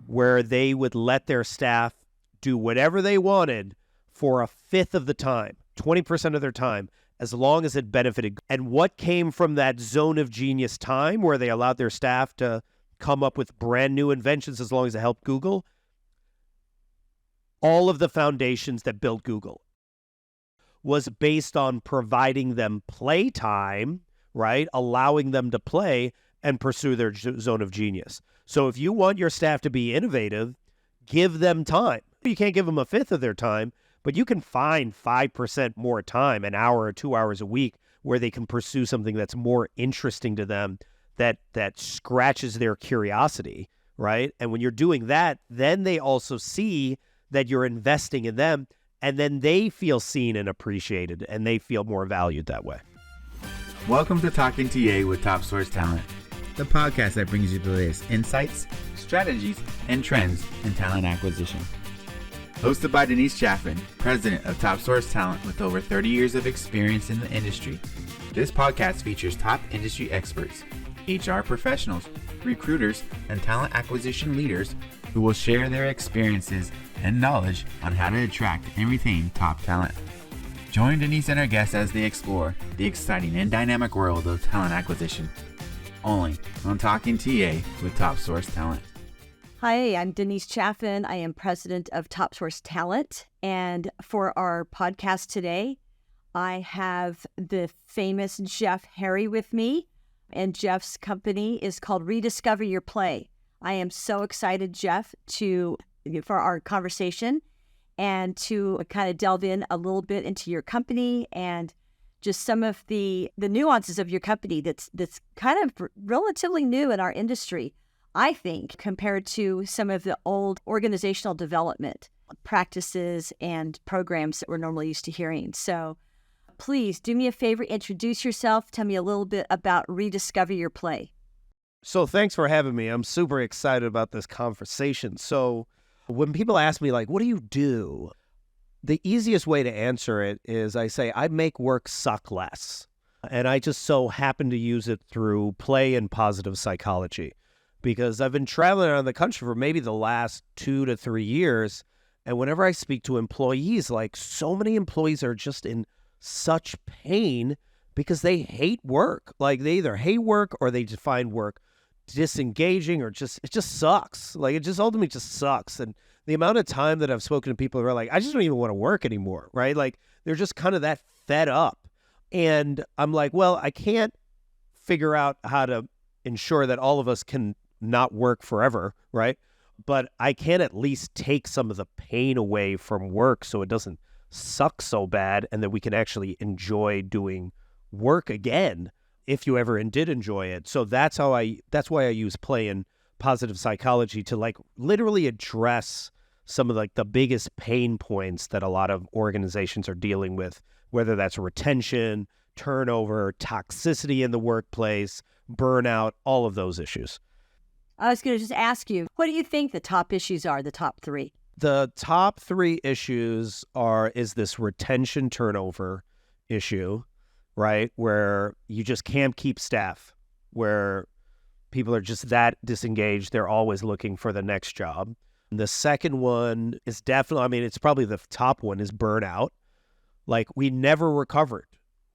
where they would let their staff do whatever they wanted for a fifth of the time, 20% of their time, as long as it benefited. And what came from that zone of genius time where they allowed their staff to come up with brand new inventions as long as it helped Google? All of the foundations that built Google was based on providing them playtime, right? Allowing them to play and pursue their zone of genius. So if you want your staff to be innovative, give them time. You can't give them a fifth of their time, but you can find 5% more time, an hour or 2 hours a week, where they can pursue something that's more interesting to them, that scratches their curiosity, right? And when you're doing that, then they also see that you're investing in them, and then they feel seen and appreciated, and they feel more valued that way. Welcome to Talking TA with Top Source Talent, the podcast that brings you the latest insights, strategies, and trends in talent acquisition. Hosted by Denise Chaffin, president of Top Source Talent with over 30 years of experience in the industry. This podcast features top industry experts, HR professionals, recruiters, and talent acquisition leaders who will share their experiences and knowledge on how to attract and retain top talent. Join Denise and her guests as they explore the exciting and dynamic world of talent acquisition. Only on Talking TA with Top Source Talent. Hi, I'm Denise Chaffin. I am president of Top Source Talent. And for our podcast today, I have the famous Jeff Harry with me. And Jeff's company is called Rediscover Your. I am so excited, Jeff, for our conversation and to kind of delve in a little bit into your company and just some of the nuances of your company that's kind of relatively new in our industry, I think, compared to some of the old organizational development practices and programs that we're normally used to hearing. So please do me a favor, introduce yourself, tell me a little bit about Rediscover Your. So thanks for having me. I'm super excited about this conversation. So when people ask me, like, what do you do? The easiest way to answer it is I say, I make work suck less. And I just so happen to use it through play and positive psychology, because I've been traveling around the country for maybe the last 2 to 3 years. And whenever I speak to employees, like, so many employees are just in such pain because they hate work. Like, they either hate work or they just find work disengaging, or it just sucks. Like, it just ultimately just sucks. And the amount of time that I've spoken to people who are like, I just don't even want to work anymore, right? Like, they're just kind of that fed up. And I'm like, well, I can't figure out how to ensure that all of us can not work forever, right? But I can at least take some of the pain away from work so it doesn't suck so bad, and that we can actually enjoy doing work again if you ever did enjoy it. So that's why I use play and positive psychology to, like, literally address some of, like, the biggest pain points that a lot of organizations are dealing with, whether that's retention, turnover, toxicity in the workplace, burnout, all of those issues. I was going to just ask you, what do you think the top issues are, the top three? The top three issues is this retention turnover issue, right? Where you just can't keep staff, where people are just that disengaged. They're always looking for the next job. The second one is definitely, it's probably the top one, is burnout. Like, we never recovered.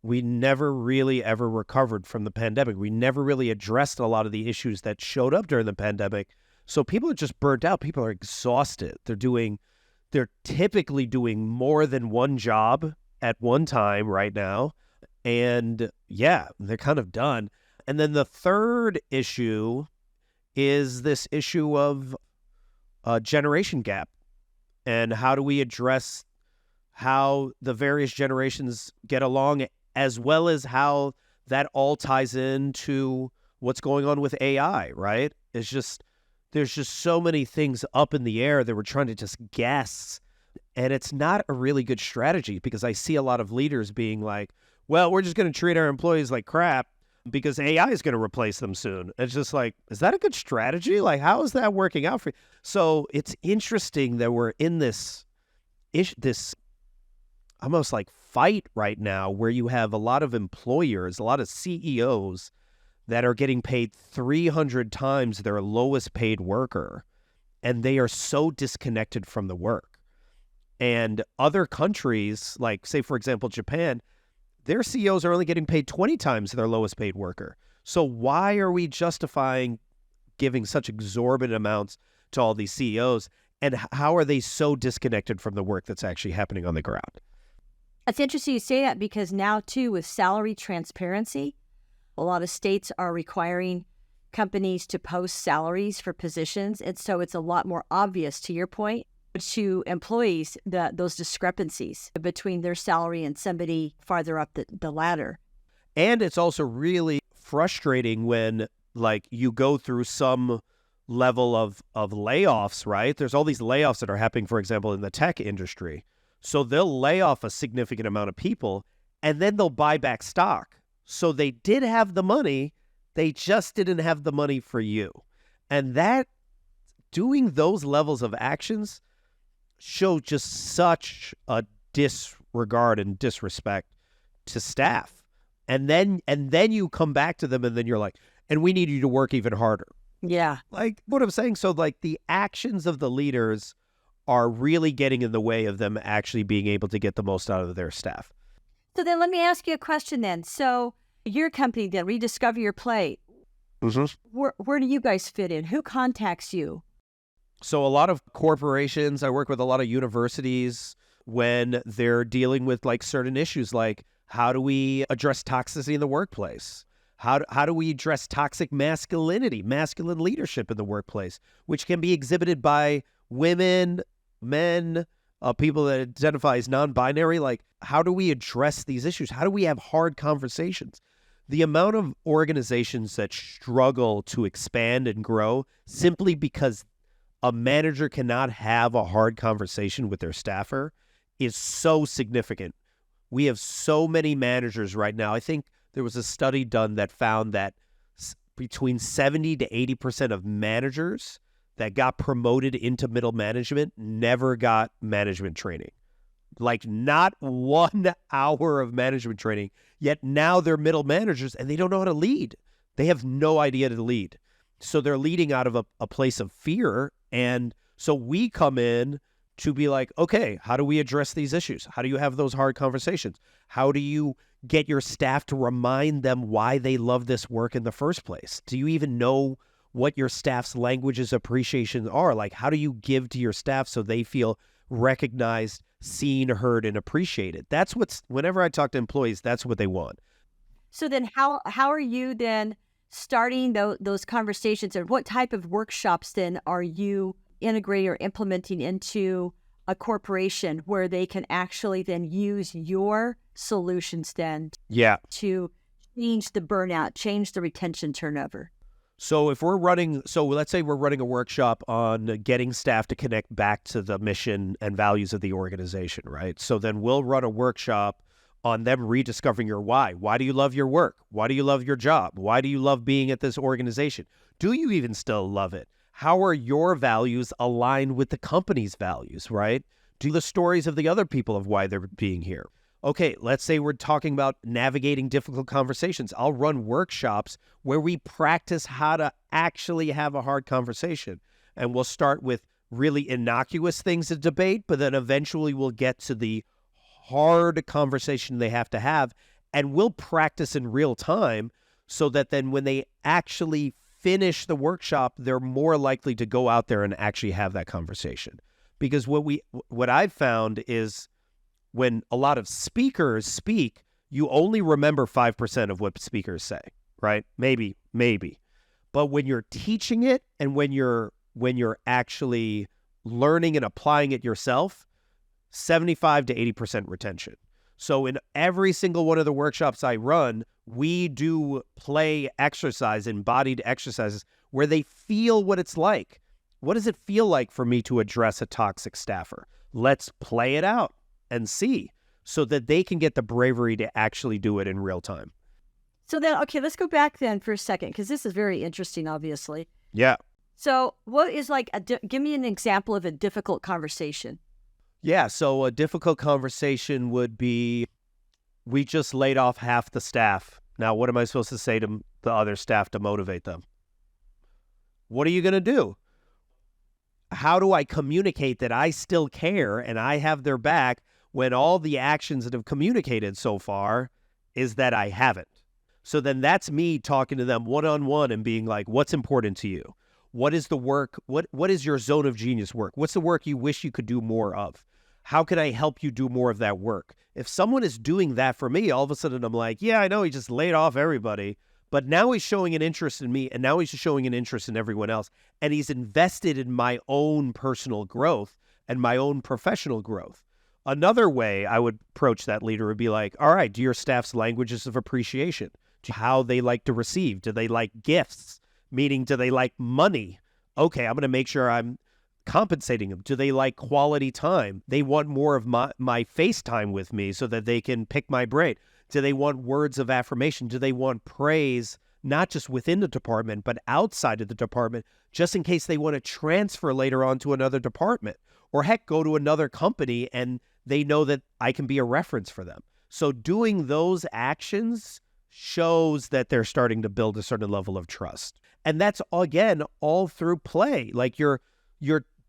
We never really ever recovered from the pandemic. We never really addressed a lot of the issues that showed up during the pandemic. So people are just burnt out. People are exhausted. They're typically doing more than one job at one time right now. And yeah, they're kind of done. And then the third issue is this issue of a generation gap. And how do we address how the various generations get along, as well as how that all ties into what's going on with AI, right? There's just so many things up in the air that we're trying to just guess. And it's not a really good strategy, because I see a lot of leaders being like, well, we're just going to treat our employees like crap because AI is going to replace them soon. It's just like, is that a good strategy? Like, how is that working out for you? So it's interesting that we're in this almost like fight right now, where you have a lot of employers, a lot of CEOs that are getting paid 300 times their lowest paid worker. and they are so disconnected from the work. And other countries, like say, for example, Japan, their CEOs are only getting paid 20 times their lowest paid worker. So why are we justifying giving such exorbitant amounts to all these CEOs? And how are they so disconnected from the work that's actually happening on the ground? It's interesting you say that because now, too, with salary transparency, a lot of states are requiring companies to post salaries for positions. And so it's a lot more obvious, to your point, to employees, those discrepancies between their salary and somebody farther up the ladder. And it's also really frustrating when, like, you go through some level of layoffs, right? There's all these layoffs that are happening, for example, in the tech industry. So they'll lay off a significant amount of people, and then they'll buy back stock. So they did have the money, they just didn't have the money for you. And that, doing those levels of actions show just such a disregard and disrespect to staff. And then you come back to them and then you're like, and we need you to work even harder. Yeah. Like what I'm saying. So like the actions of the leaders are really getting in the way of them actually being able to get the most out of their staff. So then let me ask you a question then. So your company then, Rediscover Your Play, where do you guys fit in? Who contacts you? So a lot of corporations, I work with a lot of universities when they're dealing with like certain issues like how do we address toxicity in the workplace? How do we address toxic masculinity, masculine leadership in the workplace, which can be exhibited by women, men, people that identify as non-binary? Like, how do we address these issues? How do we have hard conversations? The amount of organizations that struggle to expand and grow simply because a manager cannot have a hard conversation with their staffer is so significant. We have so many managers right now. I think there was a study done that found that between 70 to 80% of managers that got promoted into middle management never got management training. Like not 1 hour of management training, yet now they're middle managers and they don't know how to lead. They have no idea to lead. So they're leading out of a place of fear. And so we come in to be like, okay, how do we address these issues? How do you have those hard conversations? How do you get your staff to remind them why they love this work in the first place? Do you even know what your staff's languages of appreciation are? Like, how do you give to your staff so they feel recognized, seen, heard, and appreciated? That's whenever I talk to employees, that's what they want. So then how are you then starting those conversations, and what type of workshops then are you integrating or implementing into a corporation where they can actually then use your solutions then to change the burnout, change the retention turnover? So let's say we're running a workshop on getting staff to connect back to the mission and values of the organization, right? So then we'll run a workshop on them rediscovering your why. Why do you love your work? Why do you love your job? Why do you love being at this organization? Do you even still love it? How are your values aligned with the company's values, right? Do the stories of the other people of why they're being here. Okay, let's say we're talking about navigating difficult conversations. I'll run workshops where we practice how to actually have a hard conversation. And we'll start with really innocuous things to debate, but then eventually we'll get to the hard conversation they have to have. And we'll practice in real time so that then when they actually finish the workshop, they're more likely to go out there and actually have that conversation. Because what I've found is when a lot of speakers speak, you only remember 5% of what speakers say, right? Maybe. But when you're teaching it and when you're actually learning and applying it yourself, 75 to 80% retention. So in every single one of the workshops I run, we do play exercise, embodied exercises, where they feel what it's like. What does it feel like for me to address a toxic staffer? Let's play it out and see so that they can get the bravery to actually do it in real time. So then, okay, let's go back then for a second, because this is very interesting, obviously. Yeah. So what is give me an example of a difficult conversation. Yeah, so a difficult conversation would be, we just laid off half the staff. Now, what am I supposed to say to the other staff to motivate them? What are you going to do? How do I communicate that I still care and I have their back when all the actions that have communicated so far is that I haven't? So then that's me talking to them one-on-one and being like, what's important to you? What is the work? What is your zone of genius work? What's the work you wish you could do more of? How can I help you do more of that work? If someone is doing that for me, all of a sudden I'm like, yeah, I know he just laid off everybody, but now he's showing an interest in me, and now he's showing an interest in everyone else. And he's invested in my own personal growth and my own professional growth. Another way I would approach that leader would be like, all right, do your staff's languages of appreciation? How they like to receive? Do they like gifts? Meaning, do they like money? Okay, I'm going to make sure I'm compensating them. Do they like quality time? They want more of my face time with me so that they can pick my brain. Do they want words of affirmation? Do they want praise, not just within the department, but outside of the department, just in case they want to transfer later on to another department? Or heck, go to another company and they know that I can be a reference for them. So doing those actions shows that they're starting to build a certain level of trust. And that's, again, all through play. Like you're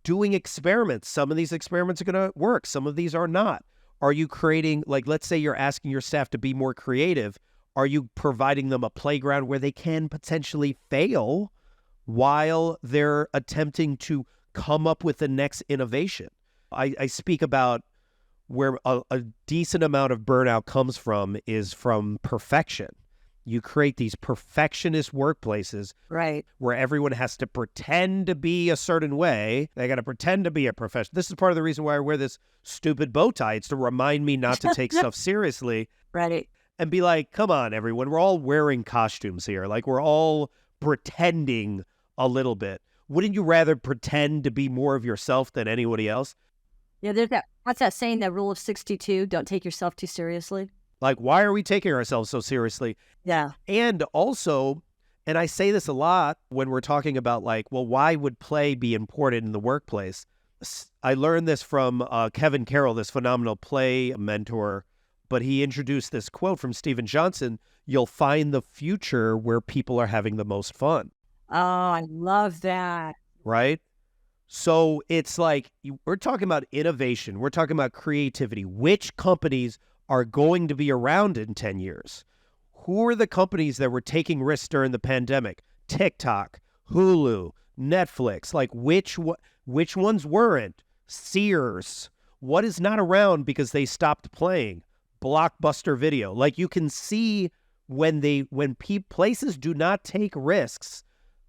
doing experiments. Some of these experiments are going to work. Some of these are not. Are you creating, like, let's say you're asking your staff to be more creative. Are you providing them a playground where they can potentially fail while they're attempting to come up with the next innovation? I speak about where a decent amount of burnout comes from is from perfection. You create these perfectionist workplaces, Right. where everyone has to pretend to be a certain way. They got to pretend to be a professional. This is part of the reason why I wear this stupid bow tie. It's to remind me not to take stuff seriously Right. and be like, come on, everyone. We're all wearing costumes here. Like, we're all pretending a little bit. Wouldn't you rather pretend to be more of yourself than anybody else? Yeah, there's what's that saying, that rule of 62, don't take yourself too seriously? Like, why are we taking ourselves so seriously? Yeah. And also, and I say this a lot when we're talking about like, well, why would play be important in the workplace? I learned this from Kevin Carroll, this phenomenal play mentor, but he introduced this quote from Stephen Johnson: you'll find the future where people are having the most fun. Oh, I love that. Right? So it's like, we're talking about innovation. We're talking about creativity. Which companies are going to be around in 10 years? Who are the companies that were taking risks during the pandemic? TikTok, Hulu, Netflix. Like, which ones weren't? Sears. What is not around because they stopped playing? Blockbuster Video. Like, you can see when places do not take risks,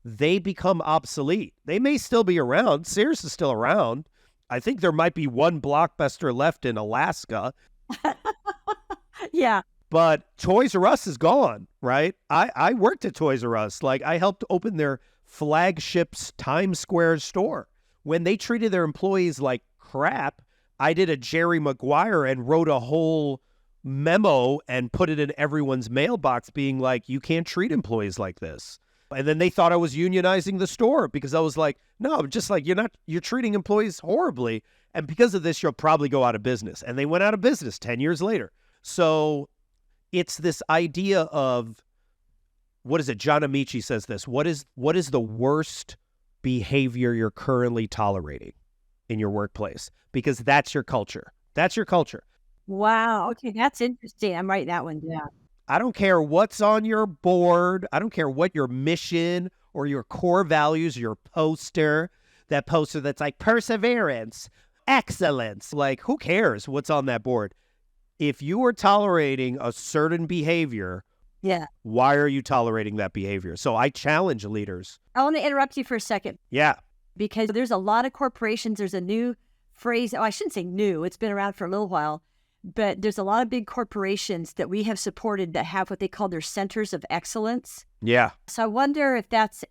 they become obsolete. They may still be around. Sears is still around. I think there might be one Blockbuster left in Alaska. Yeah. But Toys R Us is gone, right? I worked at Toys R Us. Like, I helped open their flagship Times Square store. When they treated their employees like crap, I did a Jerry Maguire and wrote a whole memo and put it in everyone's mailbox being like, you can't treat employees like this. And then they thought I was unionizing the store because I was like, no, I'm just like, you're treating employees horribly. And because of this, you'll probably go out of business. And they went out of business 10 years later. So it's this idea of, what is it? John Amici says this. What is the worst behavior you're currently tolerating in your workplace? Because that's your culture. That's your culture. Wow. Okay, that's interesting. I'm writing that one down. I don't care what's on your board. I don't care what your mission or your core values, your poster, that poster that's like perseverance, excellence. Like, who cares what's on that board? If you are tolerating a certain behavior, Yeah. why are you tolerating that behavior? So I challenge leaders. I want to interrupt you for a second Yeah. because there's a lot of corporations. There's a new phrase. Oh, I shouldn't say new. It's been around for a little while. But there's a lot of big corporations that we have supported that have what they call their centers of excellence. Yeah. So I wonder if that's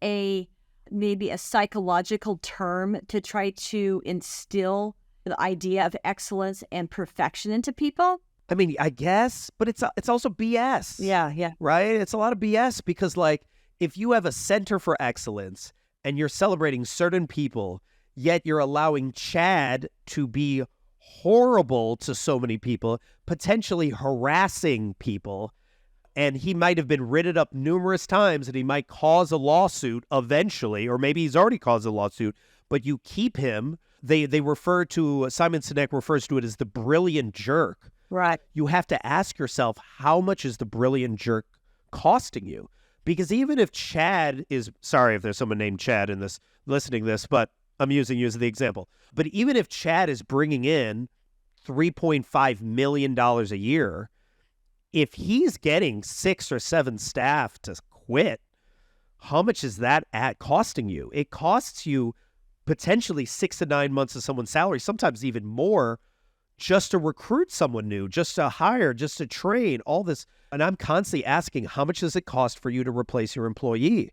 maybe a psychological term to try to instill the idea of excellence and perfection into people. I mean, I guess, but it's also BS. Yeah. Right? It's a lot of BS because, like, if you have a center for excellence and you're celebrating certain people, yet you're allowing Chad to be horrible to so many people, potentially harassing people, and he might have been written up numerous times and he might cause a lawsuit eventually, or maybe he's already caused a lawsuit, but you keep him. They refer to, Simon Sinek refers to it as the brilliant jerk. Right. You have to ask yourself, how much is the brilliant jerk costing you? Because even if Chad is, sorry if there's someone named Chad in this listening to this, but I'm using you as the example. But even if Chad is bringing in $3.5 million a year, if he's getting 6 or 7 staff to quit, how much is that costing you? It costs you potentially 6 to 9 months of someone's salary, sometimes even more, just to recruit someone new, just to hire, just to train, all this. And I'm constantly asking, how much does it cost for you to replace your employee?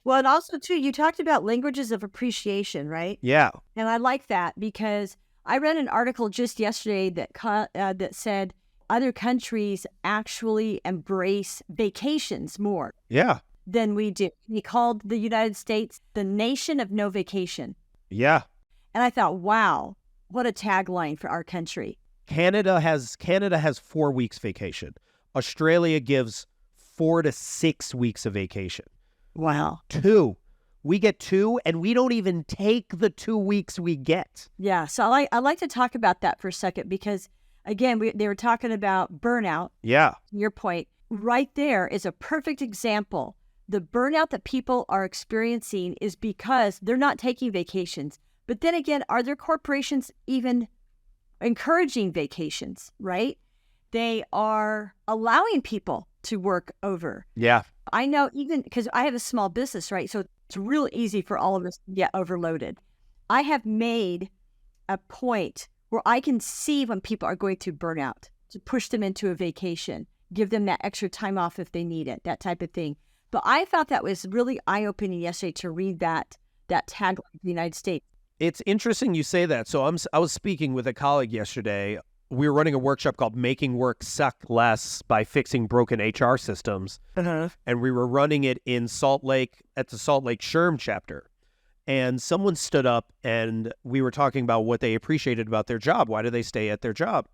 Well, and also, too, you talked about languages of appreciation, right? Yeah. And I like that because I read an article just yesterday that said other countries actually embrace vacations more Yeah. than we do. He called the United States the nation of no vacation. Yeah. And I thought, wow, what a tagline for our country. Canada has 4 weeks vacation. Australia gives 4 to 6 weeks of vacation. Wow. 2. We get 2, and we don't even take the 2 weeks we get. Yeah. So I like to talk about that for a second because, again, they were talking about burnout. Yeah. Your point right there is a perfect example. The burnout that people are experiencing is because they're not taking vacations. But then again, are there corporations even encouraging vacations, right? They are allowing people to work over. Yeah. I know, even because I have a small business, right? So it's real easy for all of us to get overloaded. I have made a point where I can see when people are going through burnout to push them into a vacation, give them that extra time off if they need it, that type of thing. But I thought that was really eye-opening yesterday to read that tagline in the United States. It's interesting you say that. So I was speaking with a colleague yesterday. We were running a workshop called Making Work Suck Less by Fixing Broken HR Systems. Uh-huh. And we were running it in Salt Lake at the Salt Lake SHRM chapter. And someone stood up and we were talking about what they appreciated about their job. Why do they stay at their job?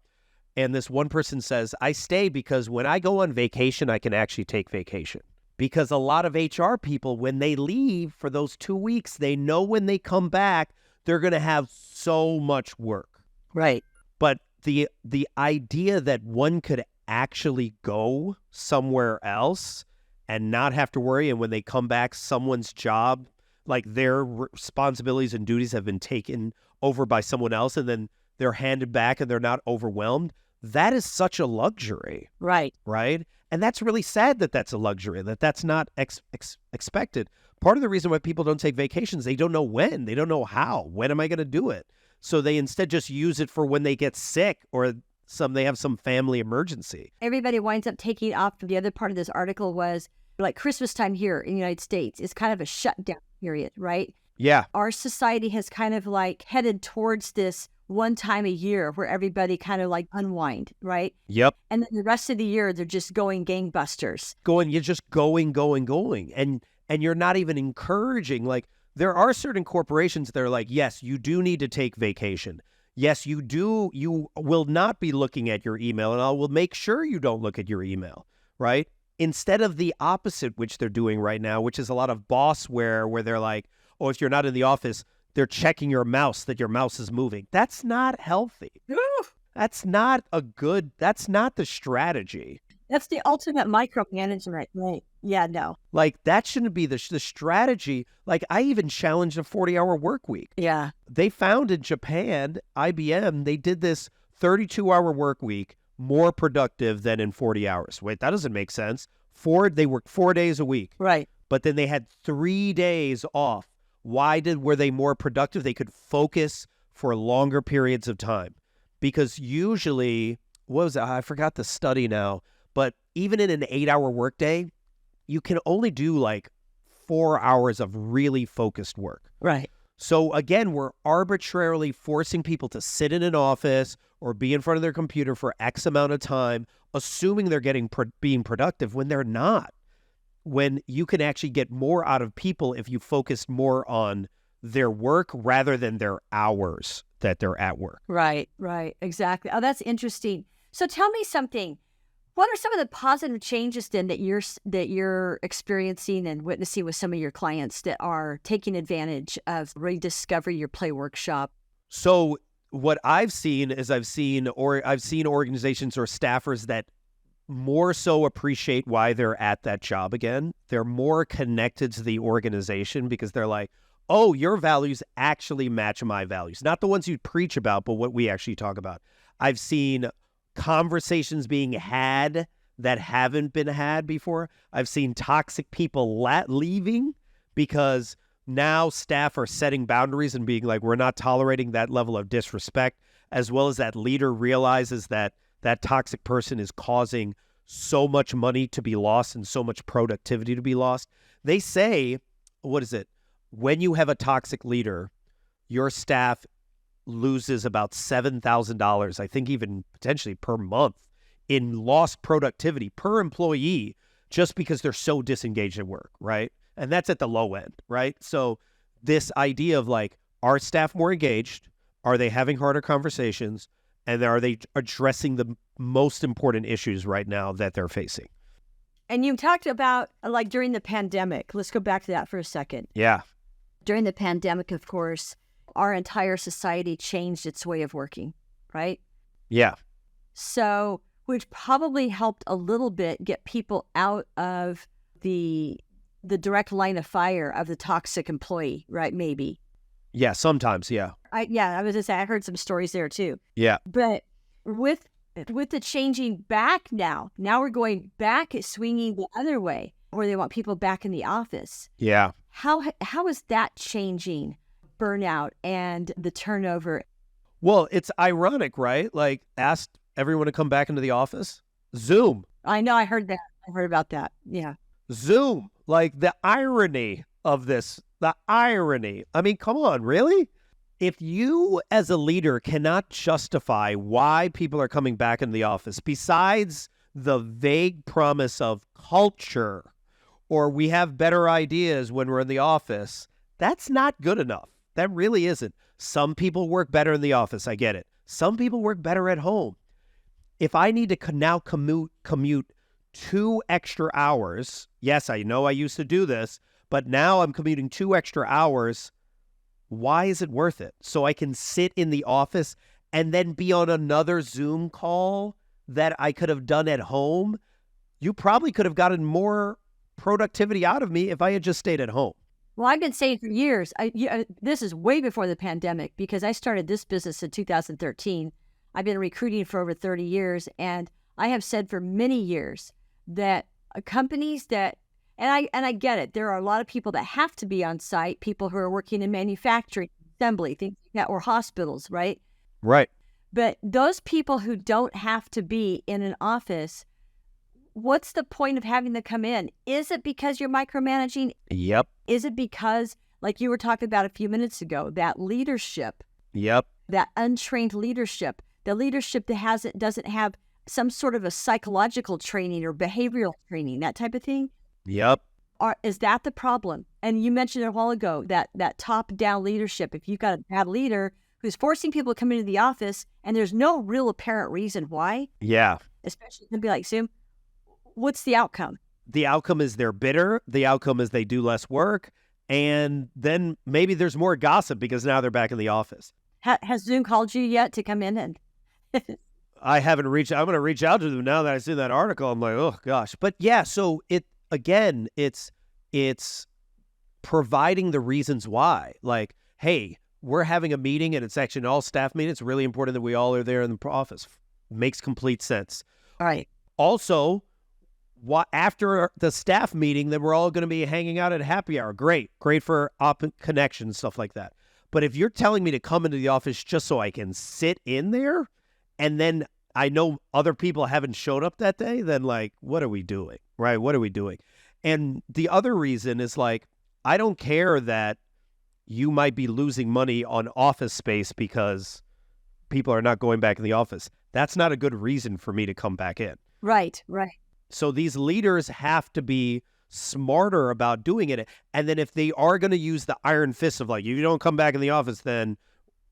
And this one person says, I stay because when I go on vacation, I can actually take vacation. Because a lot of HR people, when they leave for those 2 weeks, they know when they come back, they're going to have so much work. Right. But the idea that one could actually go somewhere else and not have to worry, and when they come back, someone's job, like their responsibilities and duties have been taken over by someone else, and then they're handed back and they're not overwhelmed, that is such a luxury. Right. Right? And that's really sad that that's a luxury, that's not expected. Part of the reason why people don't take vacations, they don't know when, they don't know how. When am I going to do it? So they instead just use it for when they get sick or they have some family emergency. Everybody winds up taking off. The other part of this article was like Christmas time here in the United States is kind of a shutdown period, right? Yeah. Our society has kind of like headed towards this one time a year where everybody kind of like unwind, right? Yep. And then the rest of the year, they're just going gangbusters. You're just going. And you're not even encouraging. Like, there are certain corporations that are like, yes, you do need to take vacation. Yes, you do. You will not be looking at your email, and I will make sure you don't look at your email, right? Instead of the opposite, which they're doing right now, which is a lot of bossware where they're like, oh, if you're not in the office, they're checking your mouse, that your mouse is moving. That's not healthy. That's not the strategy. That's the ultimate micromanagement, right? Yeah, no. Like, that shouldn't be the strategy. Like, I even challenged a 40-hour work week. Yeah. They found in Japan, IBM, they did this 32-hour work week more productive than in 40 hours. Wait, that doesn't make sense. They worked 4 days a week. Right. But then they had 3 days off. Were they more productive? They could focus for longer periods of time. Because usually, what was it? I forgot the study now. But even in an 8-hour workday, you can only do like 4 hours of really focused work. Right. So again, we're arbitrarily forcing people to sit in an office or be in front of their computer for X amount of time, assuming they're being productive when they're not. When you can actually get more out of people if you focus more on their work rather than their hours that they're at work. Right. Exactly. Oh, that's interesting. So tell me something. What are some of the positive changes then that you're experiencing and witnessing with some of your clients that are taking advantage of Rediscover Your Play workshop? So what I've seen is I've seen organizations or staffers that more so appreciate why they're at that job again. They're more connected to the organization because they're like, oh, your values actually match my values. Not the ones you preach about, but what we actually talk about. I've seen conversations being had that haven't been had before. I've seen toxic people leaving because now staff are setting boundaries and being like, we're not tolerating that level of disrespect, as well as that leader realizes that that toxic person is causing so much money to be lost and so much productivity to be lost. They say, what is it? When you have a toxic leader, your staff loses about $7,000, I think even potentially per month, in lost productivity per employee just because they're so disengaged at work, right? And that's at the low end, right? So this idea of like, are staff more engaged? Are they having harder conversations? And are they addressing the most important issues right now that they're facing? And you talked about like during the pandemic. Let's go back to that for a second. Yeah. During the pandemic, of course, our entire society changed its way of working, right? Yeah. So, which probably helped a little bit get people out of the direct line of fire of the toxic employee, right? Maybe. Yeah, sometimes, yeah. I was just saying, I heard some stories there too. Yeah. But with the changing back now we're going back, swinging the other way, where they want people back in the office. Yeah. How is that changing burnout and the turnover? Well, it's ironic, right? Like, asked everyone to come back into the office. Zoom. I know, I heard that. I heard about that. Yeah. Zoom. Like, the irony of this, the irony. I mean, come on, really? If you as a leader cannot justify why people are coming back into the office, besides the vague promise of culture, or we have better ideas when we're in the office, that's not good enough. That really isn't. Some people work better in the office. I get it. Some people work better at home. If I need to now commute 2 extra hours, yes, I know I used to do this, but now I'm commuting 2 extra hours. Why is it worth it? So I can sit in the office and then be on another Zoom call that I could have done at home? You probably could have gotten more productivity out of me if I had just stayed at home. Well, I've been saying for years, this is way before the pandemic, because I started this business in 2013. I've been recruiting for over 30 years, and I have said for many years that companies that, and I get it, there are a lot of people that have to be on site, people who are working in manufacturing, assembly, things like that, or hospitals, right? Right. But those people who don't have to be in an office, what's the point of having them come in? Is it because you're micromanaging? Yep. Is it because, like you were talking about a few minutes ago, that leadership? Yep. That untrained leadership, the leadership that doesn't have some sort of a psychological training or behavioral training, that type of thing? Yep. Is that the problem? And you mentioned it a while ago, that top-down leadership. If you've got a bad leader who's forcing people to come into the office and there's no real apparent reason why, Yeah. especially to be like Zoom, what's the outcome? The outcome is they're bitter. The outcome is they do less work. And then maybe there's more gossip because now they're back in the office. Has Zoom called you yet to come in? And I haven't reached. I'm going to reach out to them now that I see that article. I'm like, oh gosh. But yeah, so it's providing the reasons why. Like, hey, we're having a meeting and it's actually an all staff meeting. It's really important that we all are there in the office. Makes complete sense. all right. Also, after the staff meeting, then we're all going to be hanging out at happy hour. Great for connections, stuff like that. But if you're telling me to come into the office just so I can sit in there, and then I know other people haven't showed up that day, then like, what are we doing, right? What are we doing? And the other reason is like, I don't care that you might be losing money on office space because people are not going back in the office. That's not a good reason for me to come back in. Right. So these leaders have to be smarter about doing it. And then if they are going to use the iron fist of like, if you don't come back in the office, then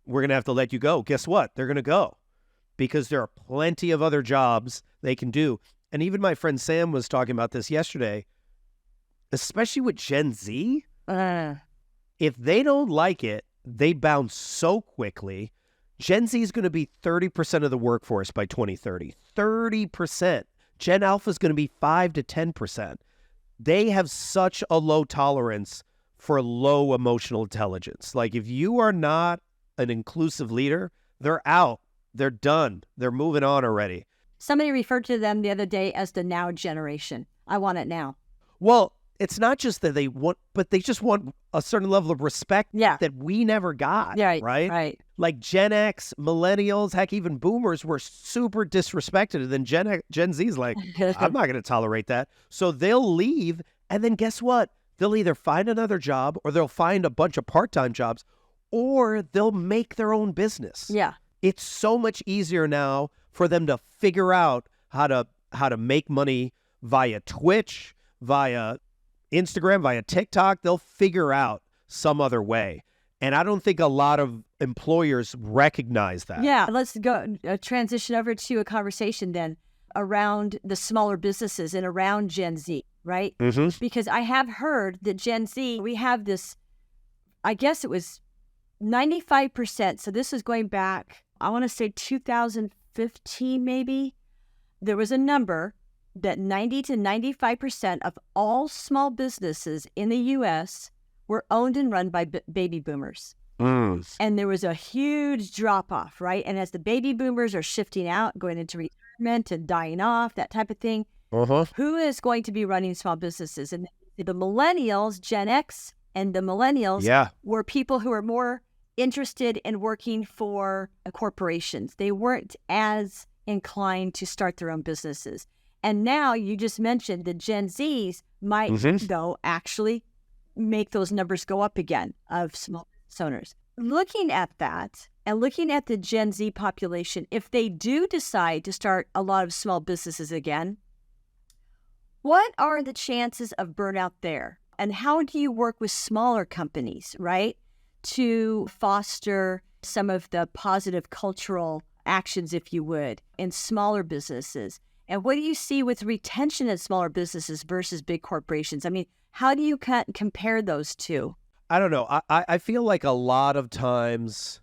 we're going to have to let you go. Guess what? They're going to go because there are plenty of other jobs they can do. and even my friend Sam was talking about this yesterday, especially with Gen Z, if they don't like it, they bounce so quickly. Gen Z is going to be 30% of the workforce by 2030. 30%. Gen Alpha is going to be 5 to 10%. They have such a low tolerance for low emotional intelligence. Like if you are not an inclusive leader, they're out. They're done. They're moving on already. Somebody referred to them the other day as the now generation. I want it now. Well, it's not just that they want, but they just want a certain level of respect that we never got, right? Right. Like Gen X, millennials, heck, even boomers were super disrespected. And then Gen Z's like, I'm not going to tolerate that. So they'll leave. And then guess what? They'll either find another job or they'll find a bunch of part-time jobs or they'll make their own business. Yeah. It's so much easier now for them to figure out how to make money via Twitch, via Instagram, via TikTok. They'll figure out some other way. And I don't think a lot of employers recognize that. Yeah, let's go transition over to a conversation then around the smaller businesses and around Gen Z, right? Mm-hmm. Because I have heard that Gen Z, we have this, I guess it was 95%. So this is going back, I want to say 2015 maybe. There was a number that 90 to 95% of all small businesses in the U.S. were owned and run by baby boomers. And there was a huge drop-off, right? And as the baby boomers are shifting out, going into retirement and dying off, that type of thing, who is going to be running small businesses? And the millennials, Gen X and the millennials were people who are more interested in working for corporations. They weren't as inclined to start their own businesses. And now you just mentioned the Gen Zs might, though, actually make those numbers go up again of small business owners. Looking at that and looking at the Gen Z population, if they do decide to start a lot of small businesses again, what are the chances of burnout there? And how do you work with smaller companies, right, to foster some of the positive cultural actions, if you would, in smaller businesses? And what do you see with retention in smaller businesses versus big corporations? I mean, how do you compare those two? I don't know. I feel like a lot of times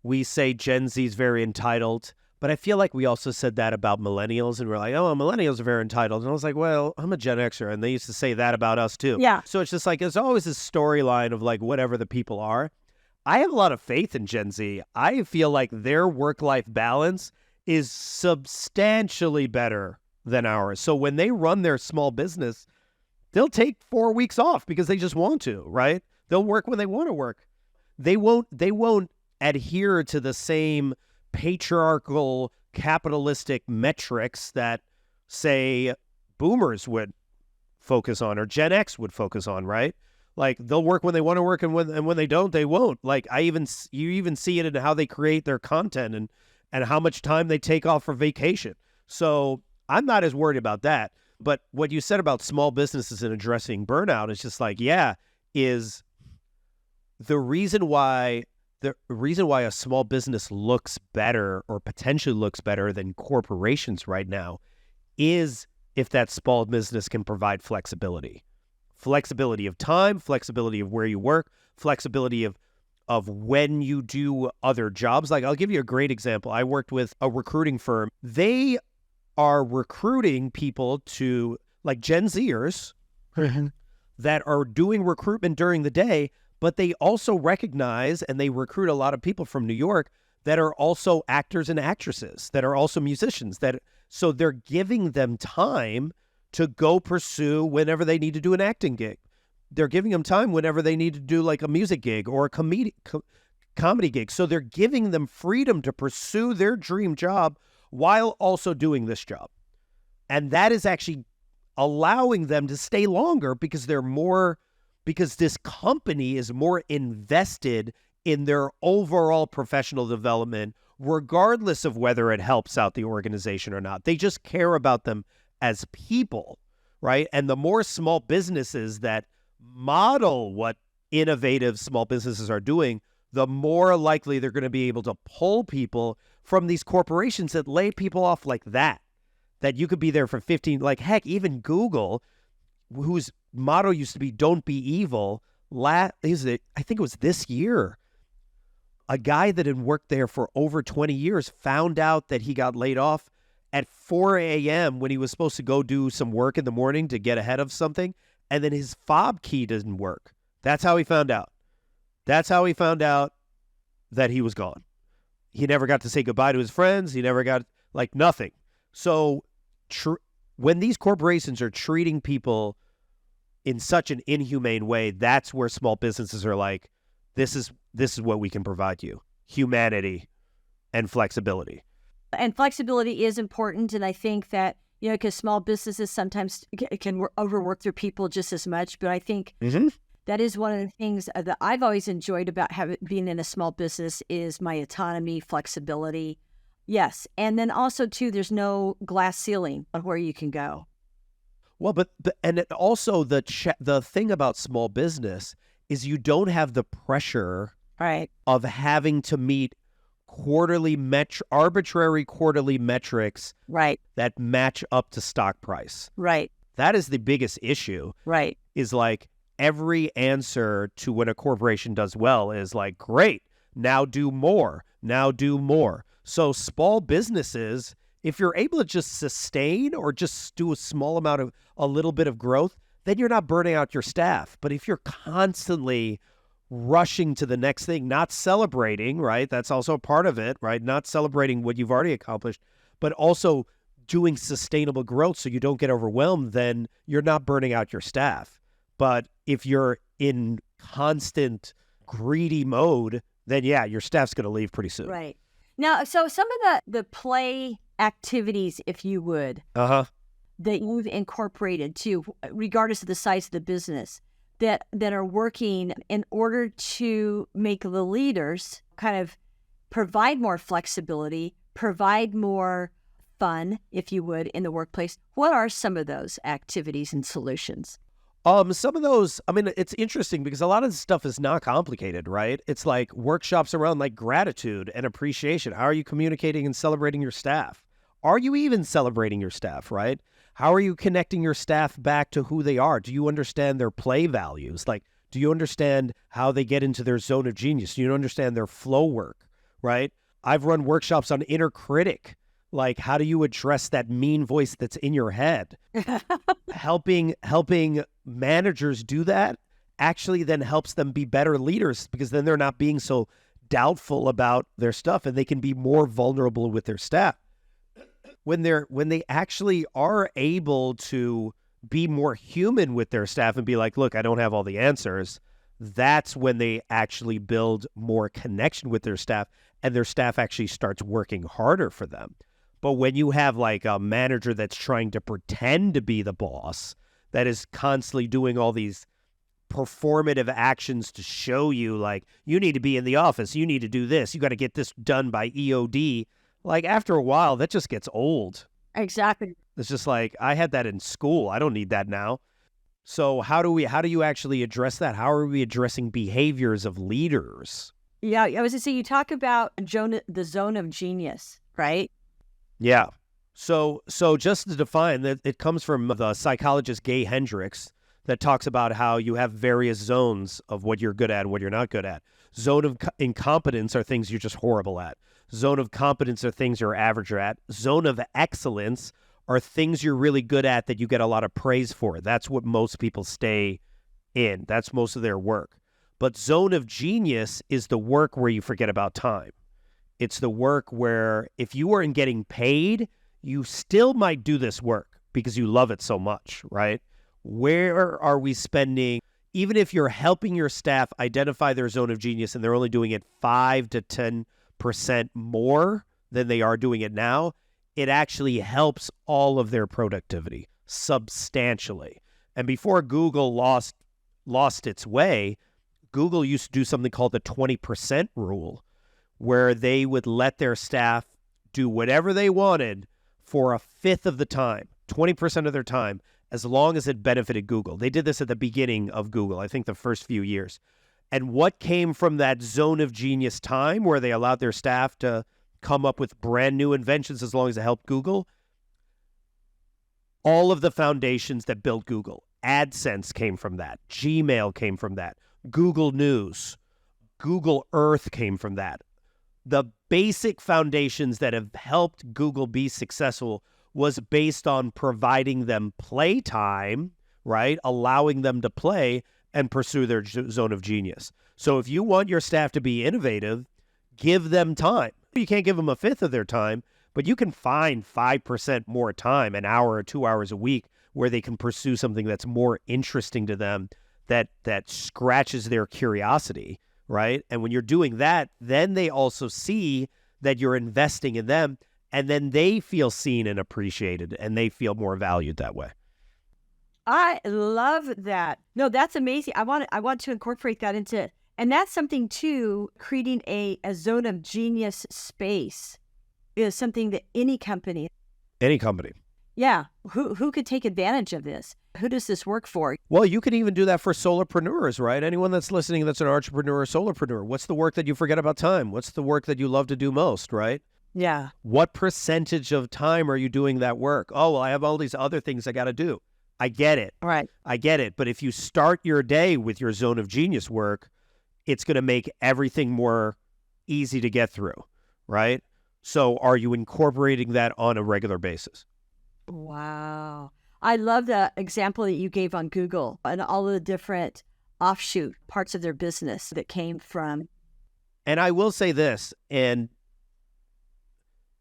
we say Gen Z is very entitled, but I feel like we also said that about millennials, and we're like, oh, millennials are very entitled. And I was like, well, I'm a Gen Xer, and they used to say that about us too. Yeah. So it's just like, there's always this storyline of like whatever the people are. I have a lot of faith in Gen Z. I feel like their work-life balance is substantially better than ours. So when they run their small business, they'll take 4 weeks off because they just want to, right? They'll work when they want to work. They won't adhere to the same patriarchal capitalistic metrics that, say, boomers would focus on or Gen X would focus on, right? Like they'll work when they want to work, and when they don't, they won't. Like you even see it in how they create their content and how much time they take off for vacation. So I'm not as worried about that. But what you said about small businesses and addressing burnout is just like, is the reason why a small business looks better or potentially looks better than corporations right now is if that small business can provide flexibility of time, flexibility of where you work, flexibility of when you do other jobs. Like I'll give you a great example. I worked with a recruiting firm. They are recruiting people to like Gen Zers that are doing recruitment during the day, but they also recognize and they recruit a lot of people from New York that are also actors and actresses, that are also musicians. So they're giving them time to go pursue whenever they need to do an acting gig. They're giving them time whenever they need to do like a music gig or a comedy gig. So they're giving them freedom to pursue their dream job while also doing this job. And that is actually allowing them to stay longer because this company is more invested in their overall professional development, regardless of whether it helps out the organization or not. They just care about them as people, right? And the more small businesses that model what innovative small businesses are doing, the more likely they're going to be able to pull people from these corporations that lay people off like that that you could be there for 15, like heck, even Google, whose motto used to be "Don't be evil." I think it was this year, a guy that had worked there for over 20 years found out that he got laid off at 4 a.m. when he was supposed to go do some work in the morning to get ahead of something, and then his fob key didn't work. That's how he found out. That's how he found out that he was gone. He never got to say goodbye to his friends. He never got, nothing. So when these corporations are treating people in such an inhumane way, that's where small businesses are like, this is what we can provide you: humanity and flexibility. And flexibility is important. And I think that, because small businesses sometimes can overwork their people just as much. But I think that is one of the things that I've always enjoyed about being in a small business is my autonomy, flexibility. Yes. And then also, too, there's no glass ceiling on where you can go. Well, and also the thing about small business is you don't have the pressure of having to meet arbitrary quarterly metrics that match up to stock price. Right. That is the biggest issue. Right. Is every answer to when a corporation does well is great, now do more, now do more. So small businesses, if you're able to just sustain or just do a little bit of growth, then you're not burning out your staff. But if you're constantly rushing to the next thing, not celebrating, right? That's also a part of it, right? Not celebrating what you've already accomplished, but also doing sustainable growth so you don't get overwhelmed, then you're not burning out your staff. But if you're in constant greedy mode, then your staff's going to leave pretty soon. Right. Now, so some of the play activities, if you would, that you've incorporated too, regardless of the size of the business, that are working in order to make the leaders kind of provide more flexibility, provide more fun, if you would, in the workplace. What are some of those activities and solutions? Some of those, it's interesting because a lot of this stuff is not complicated, right? It's workshops around gratitude and appreciation. How are you communicating and celebrating your staff? Are you even celebrating your staff, right? How are you connecting your staff back to who they are? Do you understand their play values? Do you understand how they get into their zone of genius? Do you understand their flow work, right? I've run workshops on inner critic. How do you address that mean voice that's in your head? Helping managers do that actually then helps them be better leaders, because then they're not being so doubtful about their stuff and they can be more vulnerable with their staff. When they actually are able to be more human with their staff and be like, look, I don't have all the answers, that's when they actually build more connection with their staff and their staff actually starts working harder for them. But when you have a manager that's trying to pretend to be the boss, that is constantly doing all these performative actions to show you you need to be in the office, you need to do this, you got to get this done by EOD. After a while, that just gets old. Exactly. It's just I had that in school. I don't need that now. So how do you actually address that? How are we addressing behaviors of leaders? Yeah, I was going to say, you talk about the zone of genius, right? Yeah. So just to define that, it comes from the psychologist Gay Hendricks that talks about how you have various zones of what you're good at and what you're not good at. Zone of incompetence are things you're just horrible at. Zone of competence are things you're average at. Zone of excellence are things you're really good at that you get a lot of praise for. That's what most people stay in. That's most of their work. But zone of genius is the work where you forget about time. It's the work where if you weren't getting paid, you still might do this work because you love it so much, right? Where are we spending, even if you're helping your staff identify their zone of genius and they're only doing it 5 to 10% more than they are doing it now, it actually helps all of their productivity substantially. And before Google lost its way, Google used to do something called the 20% rule, where they would let their staff do whatever they wanted for a fifth of the time, 20% of their time, as long as it benefited Google. They did this at the beginning of Google, I think the first few years. And what came from that zone of genius time where they allowed their staff to come up with brand new inventions as long as it helped Google? All of the foundations that built Google. AdSense came from that. Gmail came from that. Google News, Google Earth came from that. The basic foundations that have helped Google be successful was based on providing them playtime, right? Allowing them to play and pursue their zone of genius. So if you want your staff to be innovative, give them time. You can't give them a fifth of their time, but you can find 5% more time, an hour or 2 hours a week, where they can pursue something that's more interesting to them, that scratches their curiosity, right? And when you're doing that, then they also see that you're investing in them, and then they feel seen and appreciated, and they feel more valued that way. I love that. No, that's amazing. I want to incorporate that into, and that's something too, creating a zone of genius space is something that any company. Yeah. Who could take advantage of this? Who does this work for? Well, you can even do that for solopreneurs, right? Anyone that's listening that's an entrepreneur or solopreneur. What's the work that you forget about time? What's the work that you love to do most, right? Yeah. What percentage of time are you doing that work? Oh, well, I have all these other things I got to do. I get it. Right. I get it. But if you start your day with your zone of genius work, it's going to make everything more easy to get through, right? So are you incorporating that on a regular basis? Wow. I love the example that you gave on Google and all of the different offshoot parts of their business that came from. And I will say this, and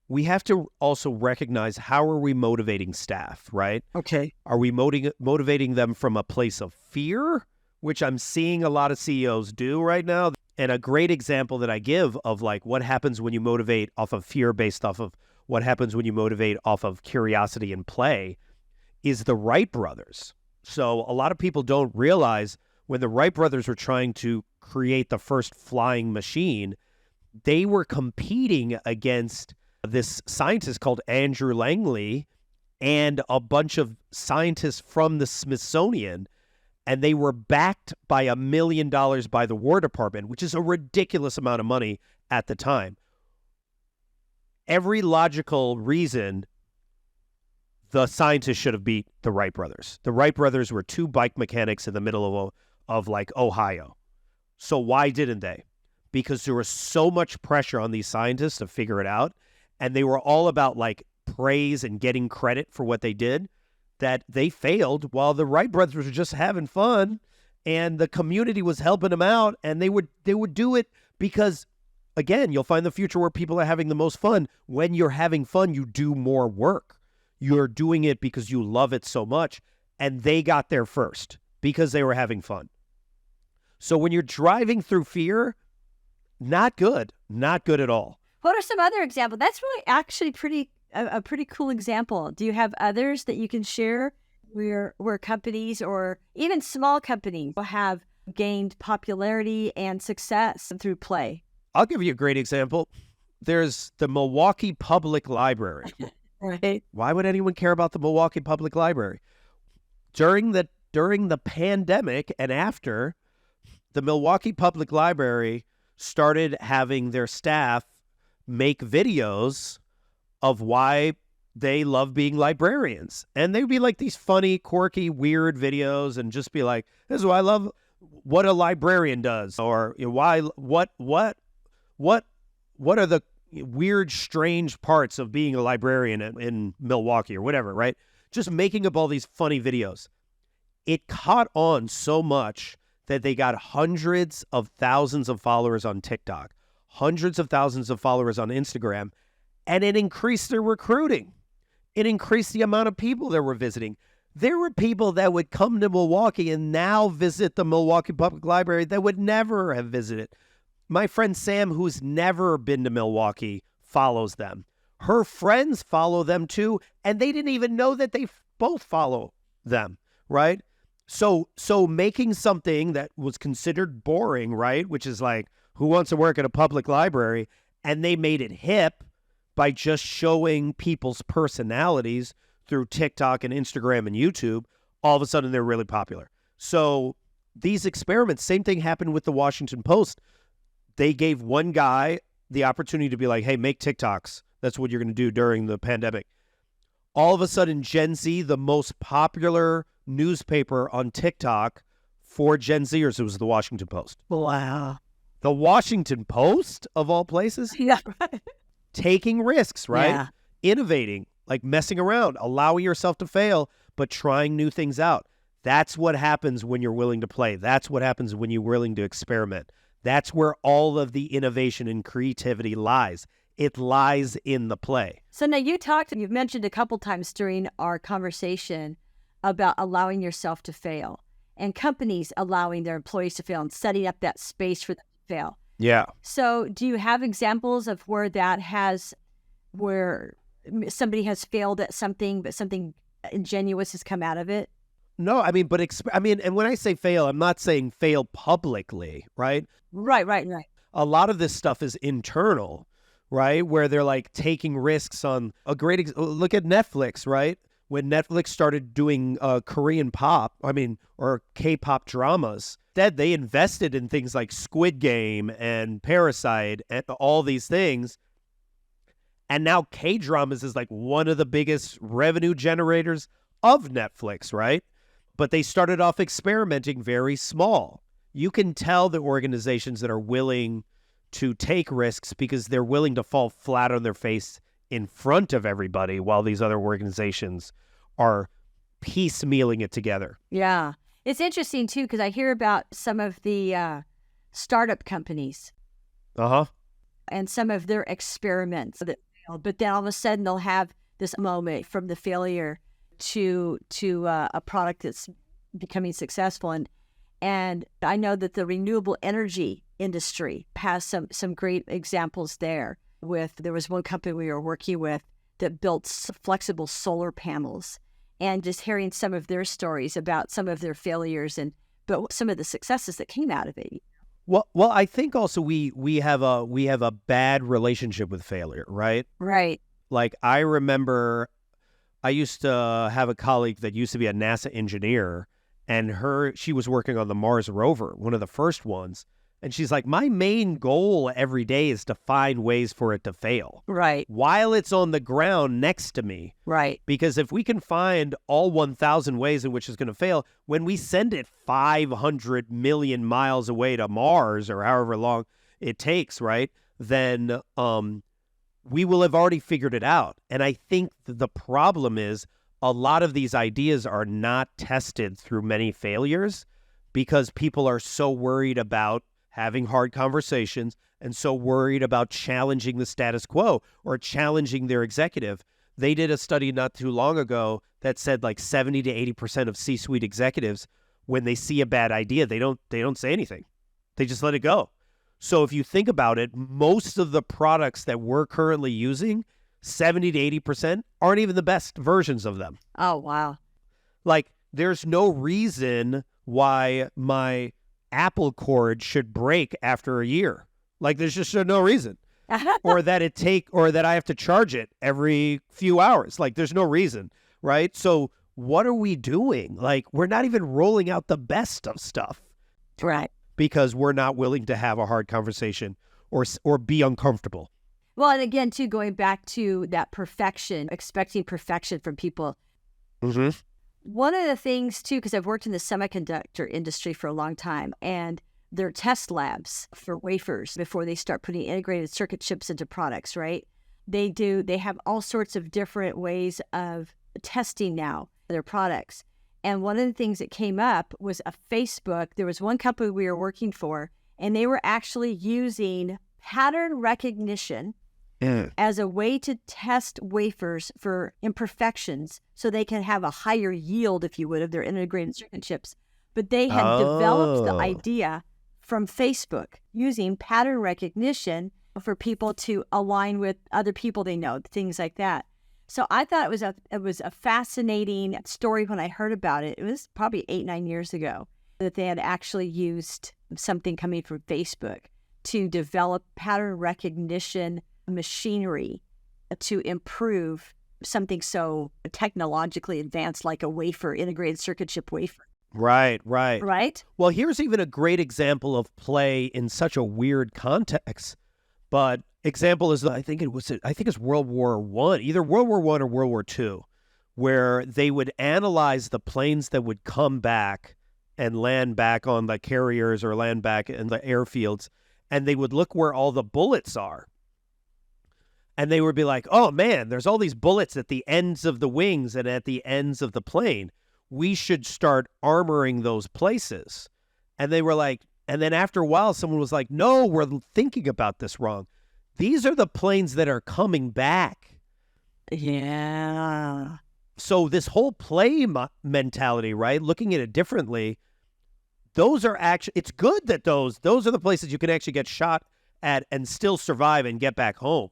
we have to also recognize, how are we motivating staff, right? Okay. Are we motivating them from a place of fear, which I'm seeing a lot of CEOs do right now? And a great example that I give of like what happens when you motivate off of fear based off of what happens when you motivate off of curiosity and play is the Wright brothers. So a lot of people don't realize when the Wright brothers were trying to create the first flying machine, they were competing against this scientist called Andrew Langley and a bunch of scientists from the Smithsonian, and they were backed by $1 million by the War Department, which is a ridiculous amount of money at the time. Every logical reason, the scientists should have beat the Wright brothers. The Wright brothers were two bike mechanics in the middle of like Ohio. So why didn't they? Because there was so much pressure on these scientists to figure it out, and they were all about like praise and getting credit for what they did, that they failed while the Wright brothers were just having fun and the community was helping them out, and they would do it because, again, you'll find the future where people are having the most fun. When you're having fun, you do more work. You're doing it because you love it so much, and they got there first because they were having fun. So when you're driving through fear, not good at all. What are some other examples? That's really actually a pretty cool example. Do you have others that you can share where companies or even small companies have gained popularity and success through play? I'll give you a great example. There's the Milwaukee Public Library. Right. Why would anyone care about the Milwaukee Public Library? During the pandemic and after, the Milwaukee Public Library started having their staff make videos of why they love being librarians. And they'd be like these funny, quirky, weird videos and just be like, this is why I love what a librarian does, or you know, why what are the weird, strange parts of being a librarian in Milwaukee or whatever, right? Just making up all these funny videos. It caught on so much that they got hundreds of thousands of followers on TikTok, hundreds of thousands of followers on Instagram, and it increased their recruiting. It increased the amount of people that were visiting. There were people that would come to Milwaukee and now visit the Milwaukee Public Library that would never have visited. My friend Sam, who's never been to Milwaukee, follows them. Her friends follow them too, and they didn't even know that they both follow them, right? So making something that was considered boring, right, which is like, who wants to work at a public library, and they made it hip by just showing people's personalities through TikTok and Instagram and YouTube, all of a sudden they're really popular. So these experiments, same thing happened with the Washington Post. They gave one guy the opportunity to be like, hey, make TikToks. That's what you're going to do during the pandemic. All of a sudden, Gen Z, the most popular newspaper on TikTok for Gen Zers, it was the Washington Post. Wow. The Washington Post, of all places, Yeah. taking risks, right? Yeah. Innovating, like messing around, allowing yourself to fail, but trying new things out. That's what happens when you're willing to play. That's what happens when you're willing to experiment. That's where all of the innovation and creativity lies. It lies in the play. So now you've mentioned a couple times during our conversation about allowing yourself to fail and companies allowing their employees to fail and setting up that space for them to fail. Yeah. So do you have examples of where somebody has failed at something, but something ingenuous has come out of it? No, I mean, and when I say fail, I'm not saying fail publicly, right? Right. A lot of this stuff is internal, right? Where they're like taking risks on look at Netflix, right? When Netflix started doing Korean pop, or K-pop dramas, they invested in things like Squid Game and Parasite and all these things. And now K-dramas is like one of the biggest revenue generators of Netflix, right? But they started off experimenting very small. You can tell the organizations that are willing to take risks because they're willing to fall flat on their face in front of everybody while these other organizations are piecemealing it together. Yeah. It's interesting, too, because I hear about some of the startup companies and some of their experiments that failed. But then all of a sudden they'll have this moment from the failure to a product that's becoming successful. And I know that the renewable energy industry has some great examples there. There was one company we were working with that built flexible solar panels, and just hearing some of their stories about some of their failures but some of the successes that came out of it. Well, I think also we have a bad relationship with failure, right? Right. Like I remember I used to have a colleague that used to be a NASA engineer, and she was working on the Mars rover, one of the first ones. And she's like, my main goal every day is to find ways for it to fail. Right. While it's on the ground next to me. Right. Because if we can find all 1,000 ways in which it's going to fail, when we send it 500 million miles away to Mars or however long it takes, right, then we will have already figured it out. And I think the problem is a lot of these ideas are not tested through many failures because people are so worried about having hard conversations and so worried about challenging the status quo or challenging their executive. They did a study not too long ago that said like 70 to 80% of C-suite executives, when they see a bad idea, they don't say anything. They just let it go. So if you think about it, most of the products that we're currently using, 70 to 80% aren't even the best versions of them. Oh, wow. Like there's no reason why my Apple cord should break after a year. Like there's just no reason. or that I have to charge it every few hours. Like there's no reason, right? So what are we doing? Like we're not even rolling out the best of stuff. Right. Because we're not willing to have a hard conversation or be uncomfortable. Well, and again, too, going back to that perfection, expecting perfection from people. Mm-hmm. One of the things, too, because I've worked in the semiconductor industry for a long time, and their test labs for wafers before they start putting integrated circuit chips into products, right? They have all sorts of different ways of testing now their products. And one of the things that came up was a Facebook. There was one company we were working for, and they were actually using pattern recognition as a way to test wafers for imperfections so they can have a higher yield, if you would, of their integrated circuit chips. But they had developed the idea from Facebook using pattern recognition for people to align with other people they know, things like that. So I thought it was a fascinating story when I heard about it. It was probably 8-9 years ago that they had actually used something coming from Facebook to develop pattern recognition machinery to improve something so technologically advanced like a wafer, integrated circuit chip wafer. Right. Right? Well, here's even a great example of play in such a weird context. But example is, I think it's World War I, either World War I or World War II. where they would analyze the planes that would come back and land back on the carriers or land back in the airfields, and they would look where all the bullets are. And they would be like, oh man, there's all these bullets at the ends of the wings and at the ends of the plane. We should start armoring those places. And they were like, and then after a while, someone was like, no, we're thinking about this wrong. These are the planes that are coming back. Yeah. So this whole play mentality, right? Looking at it differently, those are actually, it's good that those are the places you can actually get shot at and still survive and get back home.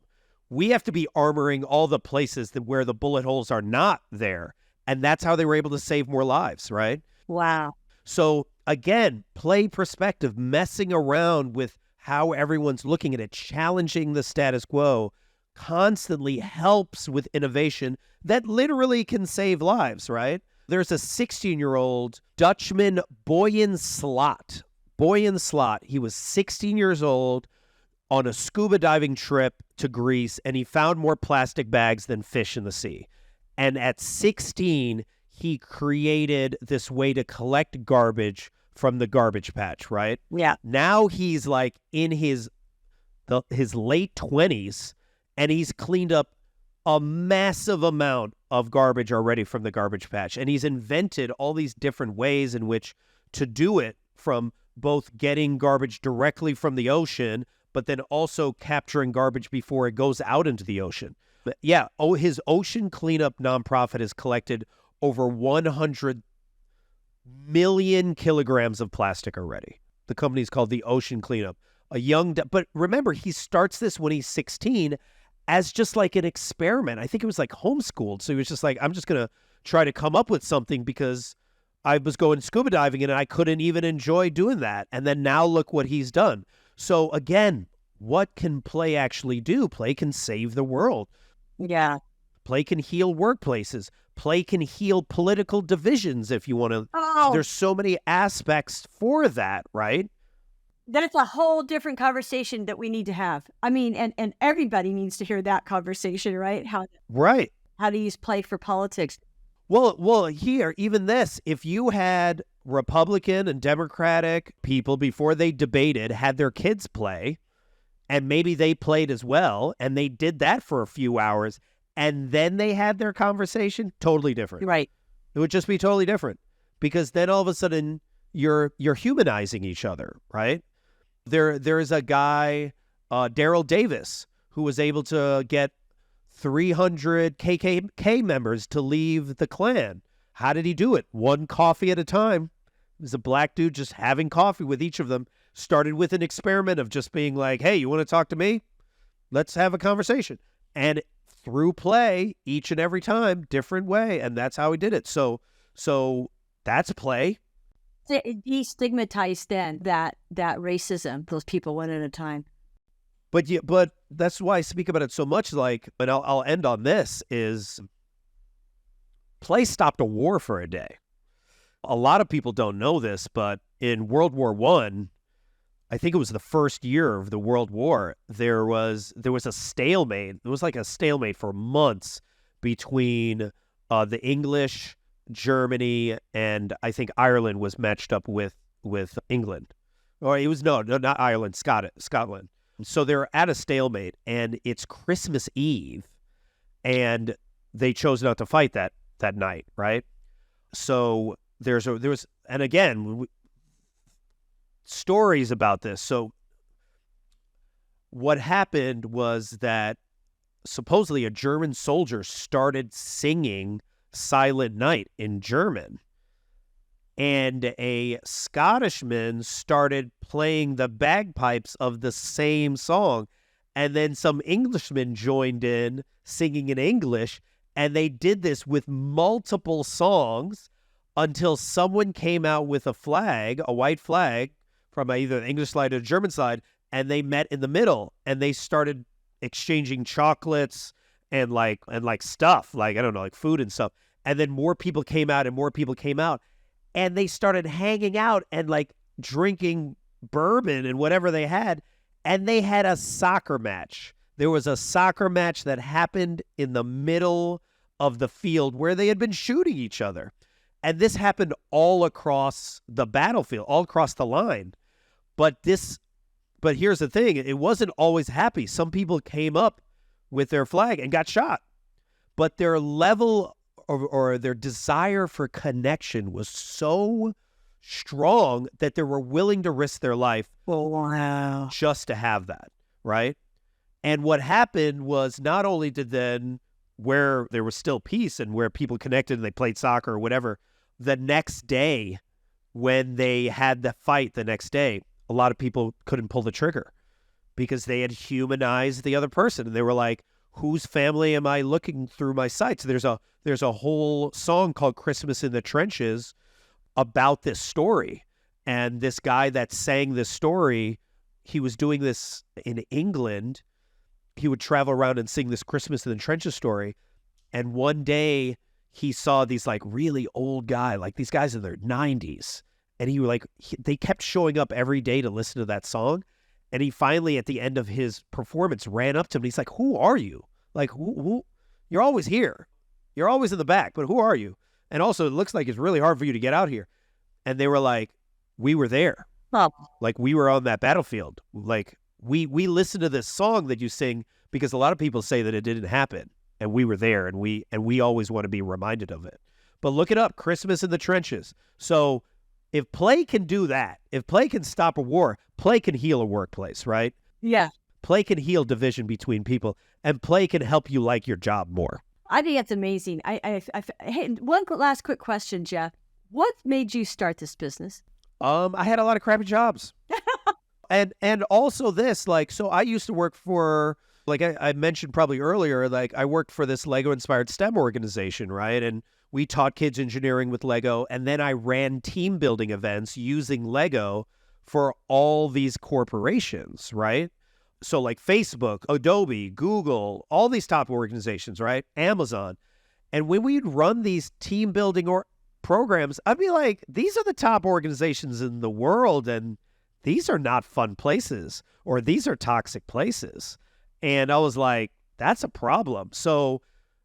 We have to be armoring all the places that where the bullet holes are not there. And that's how they were able to save more lives, right? Wow. So again, play perspective, messing around with how everyone's looking at it, challenging the status quo constantly helps with innovation that literally can save lives, right? There's a 16-year-old Dutchman, Boyan Slot. Boyan Slot, he was 16 years old on a scuba diving trip to Greece, and he found more plastic bags than fish in the sea. And at 16, he created this way to collect garbage from the garbage patch, right? Yeah. Now he's like in his late 20s, and he's cleaned up a massive amount of garbage already from the garbage patch. And he's invented all these different ways in which to do it, from both getting garbage directly from the ocean, but then also capturing garbage before it goes out into the ocean. But yeah, his ocean cleanup nonprofit has collected over 100 million kilograms of plastic already. The company's called the Ocean Cleanup. But remember, he starts this when he's 16 as just like an experiment. I think it was like homeschooled. So he was just like, I'm just going to try to come up with something because I was going scuba diving and I couldn't even enjoy doing that. And then now look what he's done. So again, what can play actually do? Play can save the world. Yeah. Play can heal workplaces. Play can heal political divisions if you want to. Oh, There's so many aspects for that, right? that's a whole different conversation that we need to have. I mean, and everybody needs to hear that conversation, right? Right. How to use play for politics. Well, here, even this, if you had Republican and Democratic people before they debated, had their kids play, and maybe they played as well, and they did that for a few hours, and then they had their conversation, totally different. Right. It would just be totally different, because then all of a sudden you're humanizing each other, right? There's a guy, Daryl Davis, who was able to get 300 KKK members to leave the Klan. How did he do it? One coffee at a time. It was a black dude just having coffee with each of them. Started with an experiment of just being like, hey, you want to talk to me? Let's have a conversation. And through play, each and every time, different way. And that's how he did it. So that's play. Destigmatized then that racism, those people one at a time. But that's why I speak about it so much. Like, and I'll end on this, is play stopped a war for a day. A lot of people don't know this, but in World War I think it was the first year of the World War, there was a stalemate. It was like a stalemate for months between the English, Germany, and I think Ireland was matched up with England. Or it was, no, not Ireland, Scotland. So they're at a stalemate, and it's Christmas Eve, and they chose not to fight that night, right? So there was, and again, stories about this. So what happened was that supposedly a German soldier started singing Silent Night in German, and a Scottishman started playing the bagpipes of the same song, and then some Englishmen joined in singing in English, and they did this with multiple songs until someone came out with a flag, a white flag, from either the English side or the German side, and they met in the middle, and they started exchanging chocolates and like stuff, like, I don't know, like food and stuff. And then more people came out, and they started hanging out and like drinking bourbon and whatever they had, and they had a soccer match. There was a soccer match that happened in the middle of the field where they had been shooting each other. And this happened all across the battlefield, all across the line. But here's the thing, it wasn't always happy. Some people came up with their flag and got shot. But their level or their desire for connection was so strong that they were willing to risk their life just to have that, right? And what happened was not only did then where there was still peace and where people connected and they played soccer or whatever, the next day when they had the fight the next day, a lot of people couldn't pull the trigger because they had humanized the other person. And they were like, whose family am I looking through my sights? There's a whole song called Christmas in the Trenches about this story. And this guy that sang this story, he was doing this in England. He would travel around and sing this Christmas in the Trenches story. And one day he saw these like really old guy, like these guys in their 90s. And they kept showing up every day to listen to that song. And he finally, at the end of his performance, ran up to him. And he's like, who are you? Like, who? You're always here. You're always in the back, but who are you? And also, it looks like it's really hard for you to get out here. And they were like, we were there. Oh. Like, we were on that battlefield. Like, we listened to this song that you sing because a lot of people say that it didn't happen. And we were there, and we always want to be reminded of it. But look it up, Christmas in the Trenches. So if play can do that, if play can stop a war, play can heal a workplace, right? Yeah. Play can heal division between people, and play can help you like your job more. I think that's amazing. Hey, one last quick question, Jeff. What made you start this business? I had a lot of crappy jobs. and also this, like, so I used to work for, like I mentioned probably earlier, like I worked for this Lego-inspired STEM organization, right? And we taught kids engineering with Lego, and then I ran team building events using Lego for all these corporations, right? So like Facebook, Adobe, Google, all these top organizations, right? Amazon. And when we'd run these team building programs, I'd be like, these are the top organizations in the world, and these are not fun places, or these are toxic places. And I was like, that's a problem. So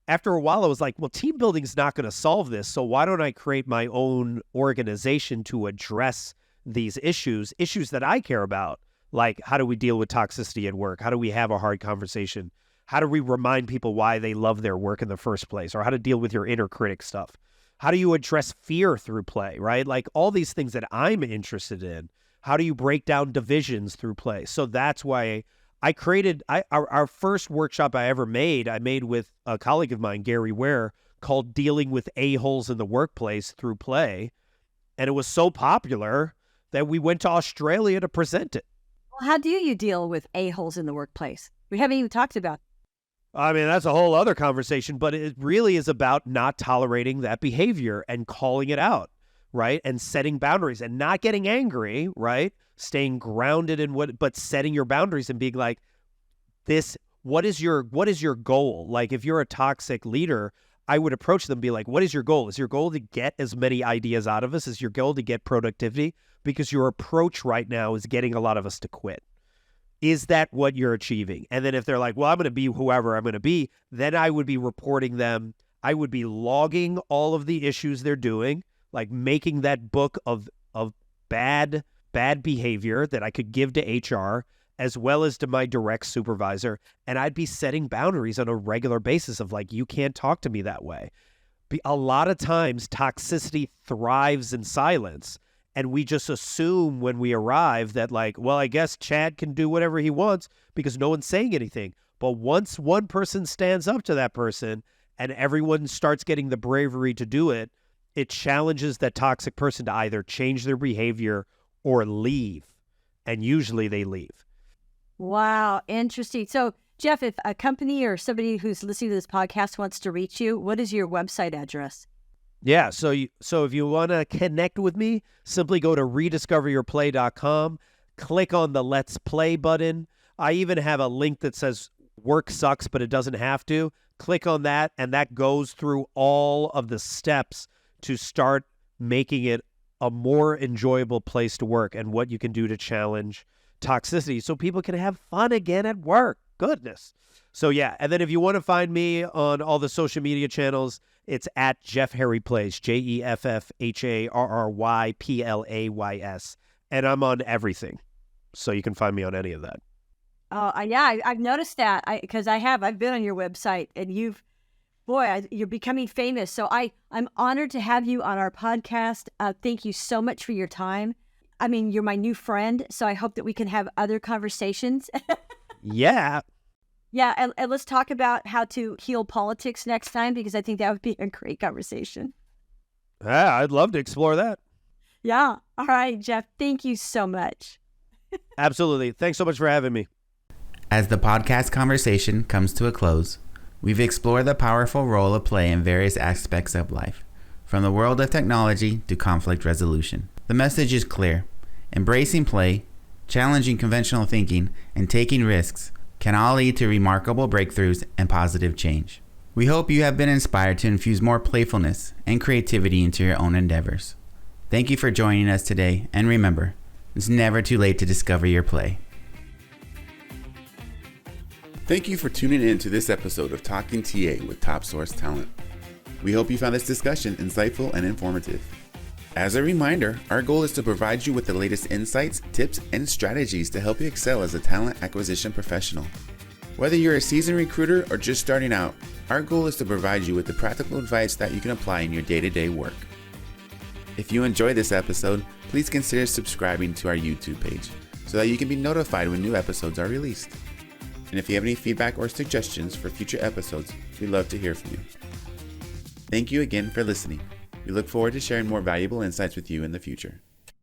after a while, I was like, well, team building is not going to solve this. So why don't I create my own organization to address these issues that I care about? Like, how do we deal with toxicity at work? How do we have a hard conversation? How do we remind people why they love their work in the first place? Or how to deal with your inner critic stuff? How do you address fear through play, right? Like all these things that I'm interested in. How do you break down divisions through play? So that's why I created our first workshop I made with a colleague of mine, Gary Ware, called Dealing with A-Holes in the Workplace Through Play. And it was so popular that we went to Australia to present it. Well, how do you deal with A-holes in the workplace? We haven't even talked about. I mean, that's a whole other conversation, but it really is about not tolerating that behavior and calling it out, right? And setting boundaries and not getting angry, right? Staying grounded in but setting your boundaries and being like, what is your goal? Like if you're a toxic leader, I would approach them and be like, what is your goal? Is your goal to get as many ideas out of us? Is your goal to get productivity? Because your approach right now is getting a lot of us to quit. Is that what you're achieving? And then if they're like, well, I'm going to be whoever I'm going to be, then I would be reporting them. I would be logging all of the issues they're doing, like making that book of bad behavior that I could give to HR as well as to my direct supervisor. And I'd be setting boundaries on a regular basis of like, you can't talk to me that way. A lot of times toxicity thrives in silence. And we just assume when we arrive that like, well, I guess Chad can do whatever he wants because no one's saying anything. But once one person stands up to that person and everyone starts getting the bravery to do it, it challenges that toxic person to either change their behavior or leave. And usually they leave. Wow, interesting. So, Jeff, if a company or somebody who's listening to this podcast wants to reach you, what is your website address? Yeah, so if you want to connect with me, simply go to rediscoveryourplay.com, click on the Let's Play button. I even have a link that says work sucks, but it doesn't have to. Click on that, and that goes through all of the steps to start making it a more enjoyable place to work and what you can do to challenge toxicity so people can have fun again at work. goodness. So yeah, and then if you want to find me on all the social media channels, it's at Jeff Harry Plays, JeffHarryPlays. And I'm on everything. So you can find me on any of that. Yeah, I've noticed that because I've been on your website and you're becoming famous. So I'm honored to have you on our podcast. Thank you so much for your time. I mean, you're my new friend, so I hope that we can have other conversations. Yeah. Yeah, and let's talk about how to heal politics next time, because I think that would be a great conversation. Yeah, I'd love to explore that. Yeah. All right, Jeff, thank you so much. Absolutely. Thanks so much for having me. As the podcast conversation comes to a close, we've explored the powerful role of play in various aspects of life, from the world of technology to conflict resolution. The message is clear. Embracing play, challenging conventional thinking, and taking risks can all lead to remarkable breakthroughs and positive change. We hope you have been inspired to infuse more playfulness and creativity into your own endeavors. Thank you for joining us today, and remember, it's never too late to discover your play. Thank you for tuning in to this episode of Talking TA with Top Source Talent. We hope you found this discussion insightful and informative. As a reminder, our goal is to provide you with the latest insights, tips, and strategies to help you excel as a talent acquisition professional. Whether you're a seasoned recruiter or just starting out, our goal is to provide you with the practical advice that you can apply in your day-to-day work. If you enjoyed this episode, please consider subscribing to our YouTube page so that you can be notified when new episodes are released. And if you have any feedback or suggestions for future episodes, we'd love to hear from you. Thank you again for listening. We look forward to sharing more valuable insights with you in the future.